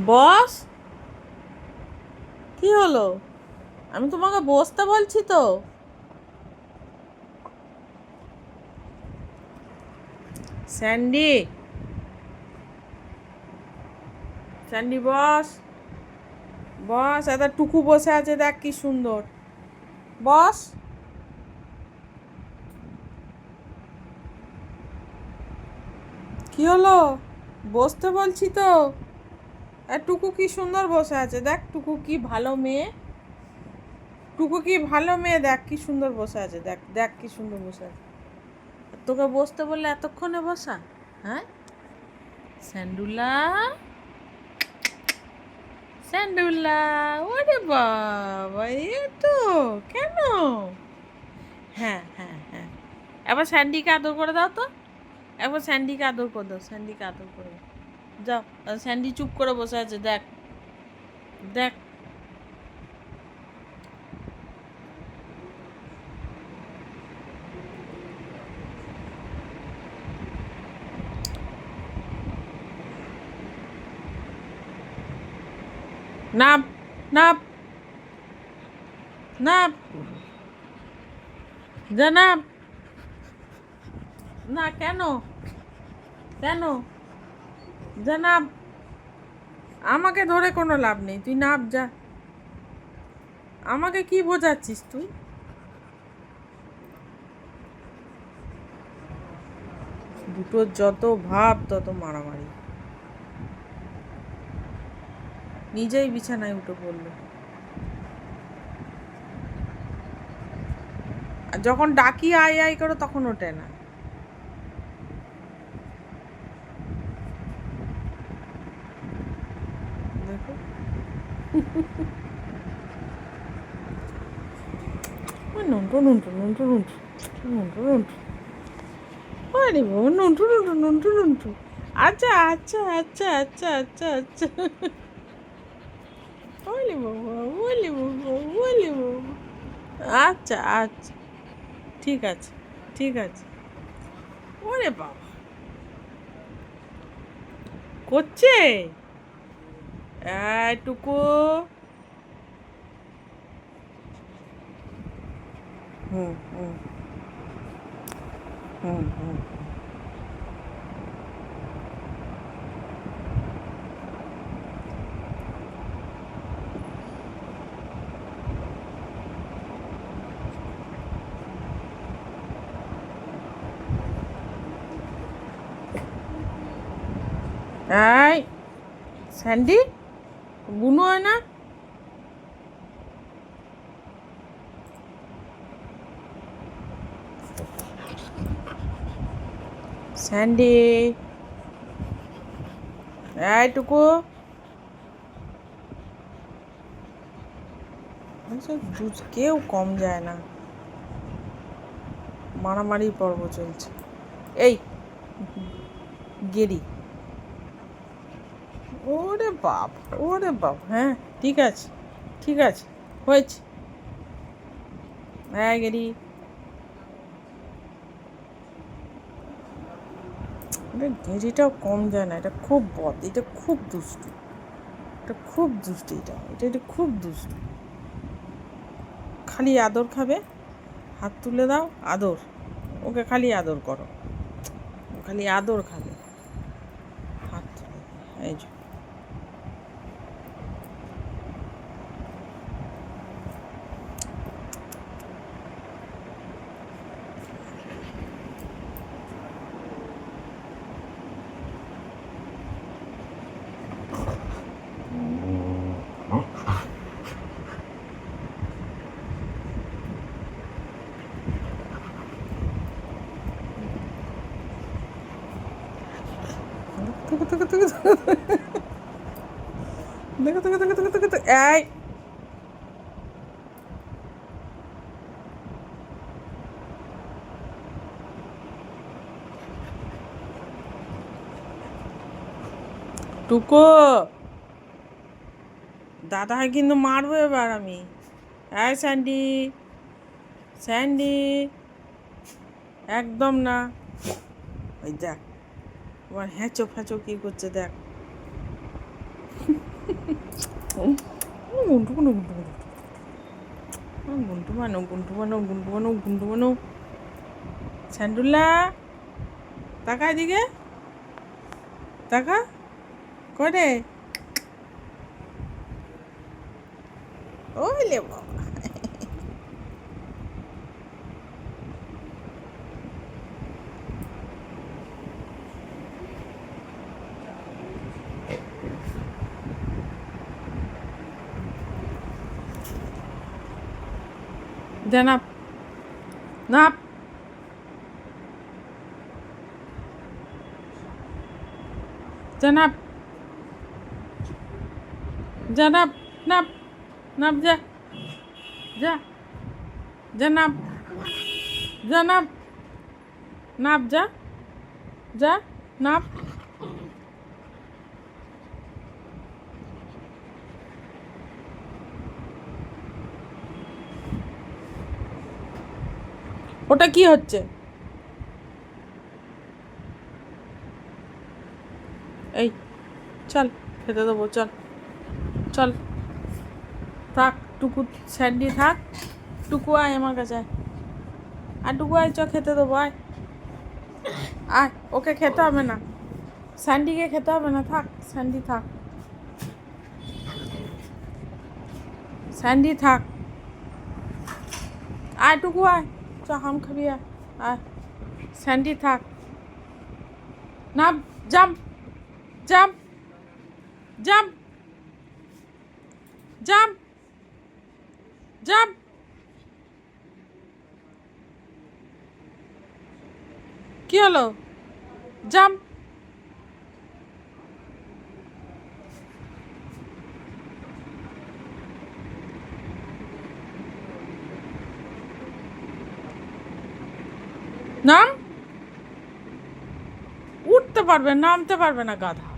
বস, কি হলো? আমি তোমাকে বসতে বলছি তো। স্যান্ডি, স্যান্ডি বস। বস, একটা টুকু বসে আছে, দেখ কি সুন্দর। বস, কি হলো? বসতে বলছি তো। আর টুকু কি সুন্দর বসে আছে, দেখ টুকু কি ভালো মেয়ে। টুকু কি ভালো মেয়ে, দেখ কি সুন্দর বসে আছে, দেখ দেখ কি সুন্দর বসে আছে। আর তোকে বসতে বললে এতক্ষণে বসা? হ্যাঁ, স্যান্ডুলা, স্যান্ডুলা। ওরে বাবা, এ তো কেন? হ্যাঁ হ্যাঁ হ্যাঁ, এবার স্যান্ডিকে আদর করে দাও তো। একবার স্যান্ডিকে আদর করে দাও, স্যান্ডিকে আদর করে দাও। যাও। আর স্যান্ডি চুপ করে বসে আছে, দেখ দেখ। নাপ, নাপ, নাপ, যা নাপ। না, কেন? কেন? যা নাপ। আমাকে ধরে কোনো লাভ নেই, তুই নাপ যা। আমাকে কি বোঝাচ্ছিস তুই? দুটোর যত ভাব তত মারামারি। নিজেই বিছানায় উঠে পড়লো। আর যখন ডাকি আই আই করো তখন ওঠে না। দেখো, নুনটু নুনটু নুনটু নুনটু নুনটু নুনটু। আরে বাবা, নুনটু নুনটু নুনটু নুনটু। আচ্ছা আচ্ছা আচ্ছা আচ্ছা আচ্ছা আচ্ছা। ওলে বাবা, ওলে বাবা, ওলে বাবা। আচ্ছা আচ্ছা, ঠিক আছে, ঠিক আছে। ওরে বাবা, করছে। টুকু। হুম হুম হুম হুম। এই স্যান্ডি, বুনো হয় না? স্যান্ডি, টুকু। কেউ কম যায় না, মারামারি পর্ব চলছে। এই গেরি। ওরে বাপ, ওরে বাপ, হ্যাঁ ঠিক আছে, ঠিক আছে, হয়েছে। হ্যাঁ গেরি। এটা গেরিটাও কম যায় না, এটা খুব বদ, এটা খুব দুষ্টু। এটা খুব দুষ্টু, এটা এটা এটা খুব দুষ্টু। খালি আদর খাবে, হাত তুলে দাও আদর। ওকে খালি আদর করো, ও খালি আদর খাবে। হাত তুলে এই যে। দেখো দেখো দেখো দেখো দেখো দেখো দেখো দেখো দেখো। এই টুকু, দাদাকে কিন্তু মারবো এবার আমি। এই স্যান্ডি, স্যান্ডি, একদম না। ওই দেখ, তোমার হ্যাঁচো ফ্যাঁচো কি করছে দেখ। গুন্টু গুন্টু গুন্টু গুন্টু বানো গুন্টু বানো গুন্টু বানো গুন্টু বানো। স্যান্ডুল্লা তাকা এদিকে, তাকা করে। ওলে বাবা, যা নাপ নাপ। যা নাপ, যা নাপ, নাপ নাপ, যা যা, যা নাপ, যা নাপ, নাপ, যা যা নাপ। ওটা কি হচ্ছে? এই চল খেতে দেবো, চল চল। থাক টুকু, স্যান্ডি থাক। টুকু আয় আমার কাছে, আয় আর টুকু আয়, চ খেতে দেবো, আয় আয়। ওকে খেতে হবে না, স্যান্ডিকে খেতে হবে না, থাক স্যান্ডি থাক, স্যান্ডি থাক। আয় টুকু আয়, চ হাম খাবি, আয় আয়। স্যান্ডি থাক না, jump jump jump jump jump. কি হলো? জাম্প। নাম, উঠতে পারবে নামতে পারবে না গাধা।